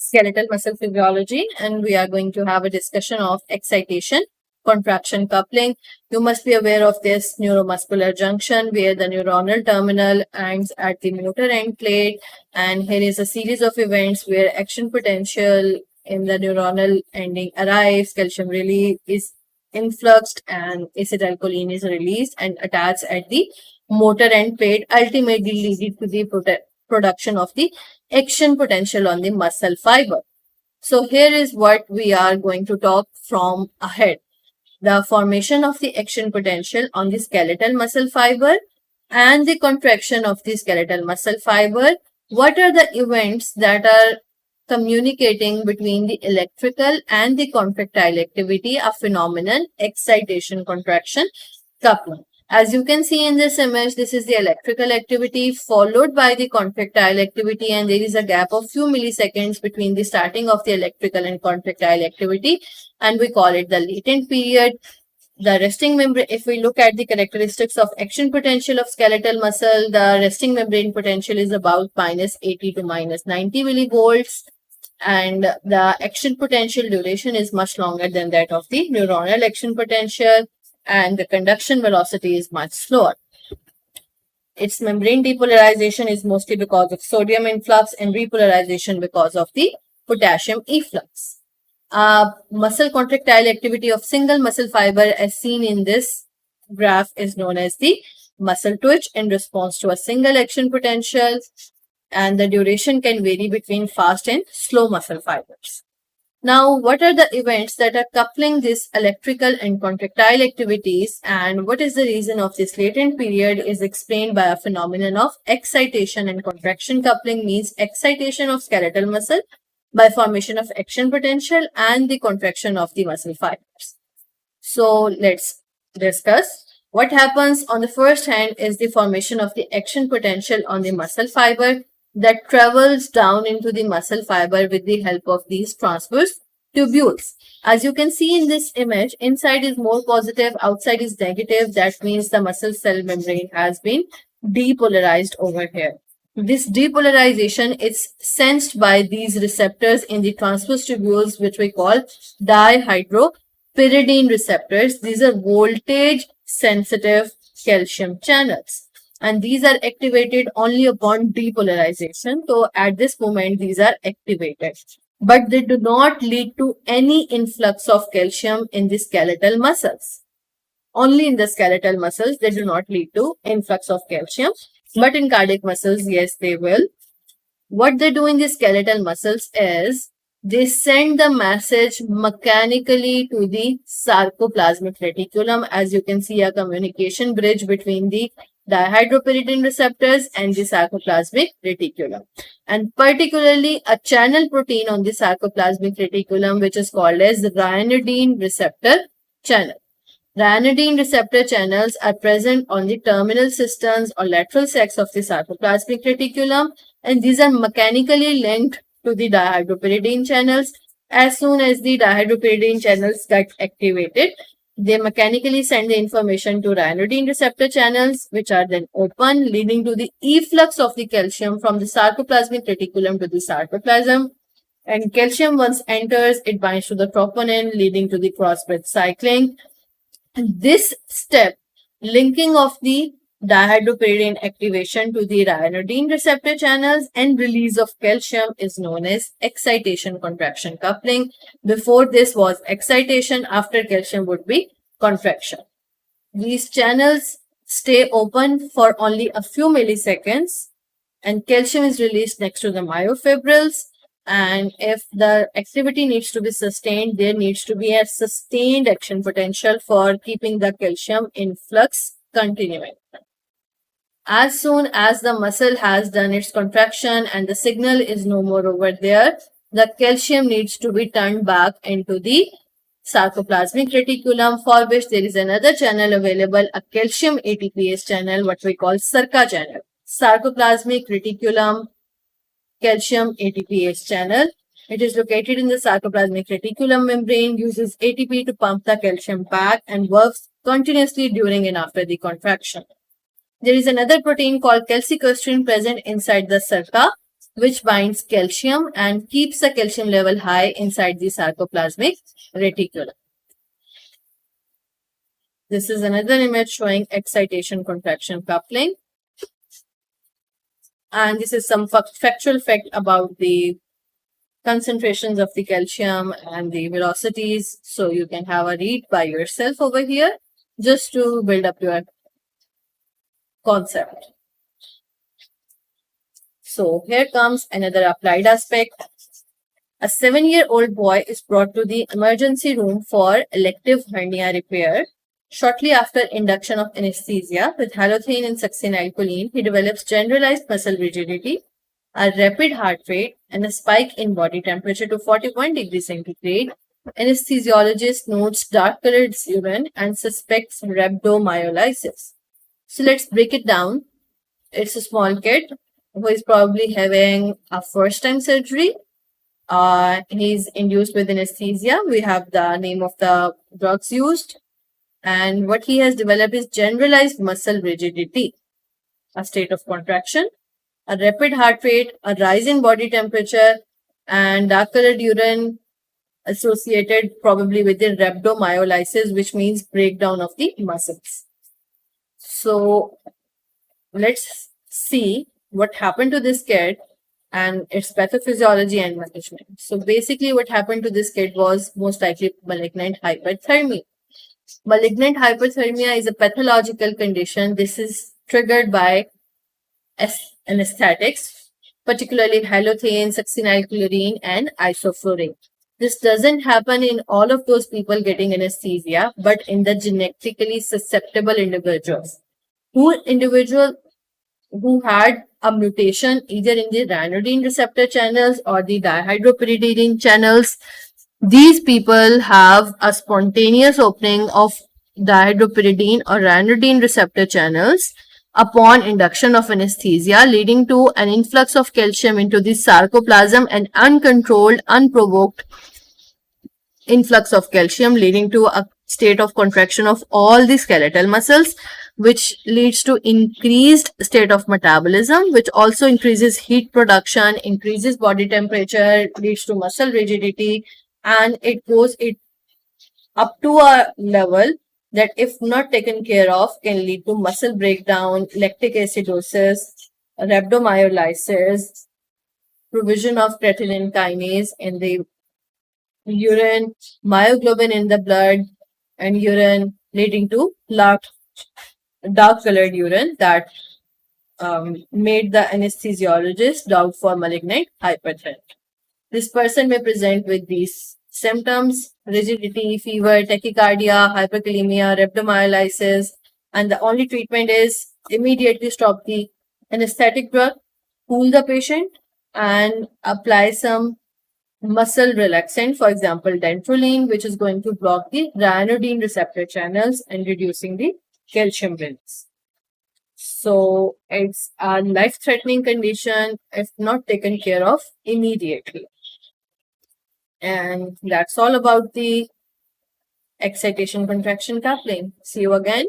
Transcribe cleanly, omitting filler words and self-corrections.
skeletal muscle physiology, and we are going to have a discussion of excitation, contraction coupling. You must be aware of this neuromuscular junction where the neuronal terminal ends at the motor end plate, and here is a series of events where action potential in the neuronal ending arrives, calcium really is influxed, and acetylcholine is released and attached at the motor end plate, ultimately leading to the production of the action potential on the muscle fiber. So here is what we are going to talk from ahead. The formation of the action potential on the skeletal muscle fiber and the contraction of the skeletal muscle fiber. What are the events that are communicating between the electrical and the contractile activity, a phenomenon, excitation, contraction, coupling? As you can see in this image, this is the electrical activity followed by the contractile activity, and there is a gap of few milliseconds between the starting of the electrical and contractile activity, and we call it the latent period. The resting membrane, if we look at the characteristics of action potential of skeletal muscle, the resting membrane potential is about minus 80 to minus 90 millivolts, and the action potential duration is much longer than that of the neuronal action potential, and the conduction velocity is much slower. Its membrane depolarization is mostly because of sodium influx and repolarization because of the potassium efflux. Muscle contractile activity of single muscle fiber as seen in this graph is known as the muscle twitch in response to a single action potential, and the duration can vary between fast and slow muscle fibers. Now, what are the events that are coupling this electrical and contractile activities, and what is the reason of this latent period is explained by a phenomenon of excitation and contraction coupling, means excitation of skeletal muscle by formation of action potential and the contraction of the muscle fibers. So let's discuss. What happens on the first hand is the formation of the action potential on the muscle fiber that travels down into the muscle fiber with the help of these transverse tubules. As you can see in this image, inside is more positive, outside is negative. That means the muscle cell membrane has been depolarized over here. This depolarization is sensed by these receptors in the transverse tubules, which we call dihydropyridine receptors. These are voltage sensitive calcium channels, and these are activated only upon depolarization. So at this moment, these are activated, but they do not lead to any influx of calcium in the skeletal muscles. Only in the skeletal muscles, they do not lead to influx of calcium. But in cardiac muscles, yes, they will. What they do in the skeletal muscles is they send the message mechanically to the sarcoplasmic reticulum. As you can see, a communication bridge between the dihydropyridine receptors and the sarcoplasmic reticulum. And particularly a channel protein on the sarcoplasmic reticulum, which is called as the ryanodine receptor channel. Ryanodine receptor channels are present on the terminal cisterns or lateral sacs of the sarcoplasmic reticulum, and these are mechanically linked to the dihydropyridine channels. As soon as the dihydropyridine channels get activated, they mechanically send the information to ryanodine receptor channels, which are then open, leading to the efflux of the calcium from the sarcoplasmic reticulum to the sarcoplasm. And calcium once enters, it binds to the troponin, leading to the cross-bridge cycling. And this step, linking of the dihydropyridine activation to the ryanodine receptor channels and release of calcium, is known as excitation contraction coupling. Before this was excitation, after calcium would be contraction. These channels stay open for only a few milliseconds, and calcium is released next to the myofibrils. And if the activity needs to be sustained, there needs to be a sustained action potential for keeping the calcium influx continuing. As soon as the muscle has done its contraction and the signal is no more over there, the calcium needs to be turned back into the sarcoplasmic reticulum, for which there is another channel available, a calcium ATPase channel, what we call SARCA channel. Sarcoplasmic reticulum calcium ATPase channel. It is located in the sarcoplasmic reticulum membrane, uses ATP to pump the calcium back, and works continuously during and after the contraction. There is another protein called calcicosterine present inside the SARCA which binds calcium and keeps the calcium level high inside the sarcoplasmic reticulum. This is another image showing excitation contraction coupling. And this is some factual fact about the concentrations of the calcium and the velocities. So you can have a read by yourself over here just to build up your concept. So here comes another applied aspect. A 7-year-old boy is brought to the emergency room for elective hernia repair. Shortly after induction of anesthesia with halothane and succinylcholine, he develops generalized muscle rigidity, a rapid heart rate, and a spike in body temperature to 41 degrees centigrade. Anesthesiologist notes dark-colored urine and suspects rhabdomyolysis. So let's break it down. It's a small kid who is probably having a first-time surgery. He's induced with anesthesia. We have the name of the drugs used. And what he has developed is generalized muscle rigidity, a state of contraction, a rapid heart rate, a rise in body temperature, and dark-colored urine associated probably with the rhabdomyolysis, which means breakdown of the muscles. So let's see what happened to this kid and its pathophysiology and management. So basically what happened to this kid was most likely malignant hyperthermia. Malignant hyperthermia is a pathological condition. This is triggered by anesthetics, particularly halothane, succinylcholine, and isoflurane. This doesn't happen in all of those people getting anesthesia, but in the genetically susceptible individuals. Who had a mutation either in the ranitidine receptor channels or the dihydropyridine channels. These people have a spontaneous opening of dihydropyridine or ranitidine receptor channels upon induction of anesthesia, leading to an influx of calcium into the sarcoplasm and uncontrolled, unprovoked influx of calcium, leading to a state of contraction of all the skeletal muscles, which leads to increased state of metabolism, which also increases heat production, increases body temperature, leads to muscle rigidity, and it goes up to a level that if not taken care of can lead to muscle breakdown, lactic acidosis, rhabdomyolysis, provision of creatine kinase in the urine, myoglobin in the blood and urine, leading to dark-colored urine that made the anesthesiologist doubt for malignant hyperthermia. This person may present with these symptoms: rigidity, fever, tachycardia, hyperkalemia, rhabdomyolysis, and the only treatment is immediately stop the anesthetic drug, cool the patient, and apply some muscle relaxant, for example, dantrolene, which is going to block the ranitidine receptor channels and reducing the calcium release. So it's a life-threatening condition if not taken care of immediately. And that's all about the excitation contraction coupling. See you again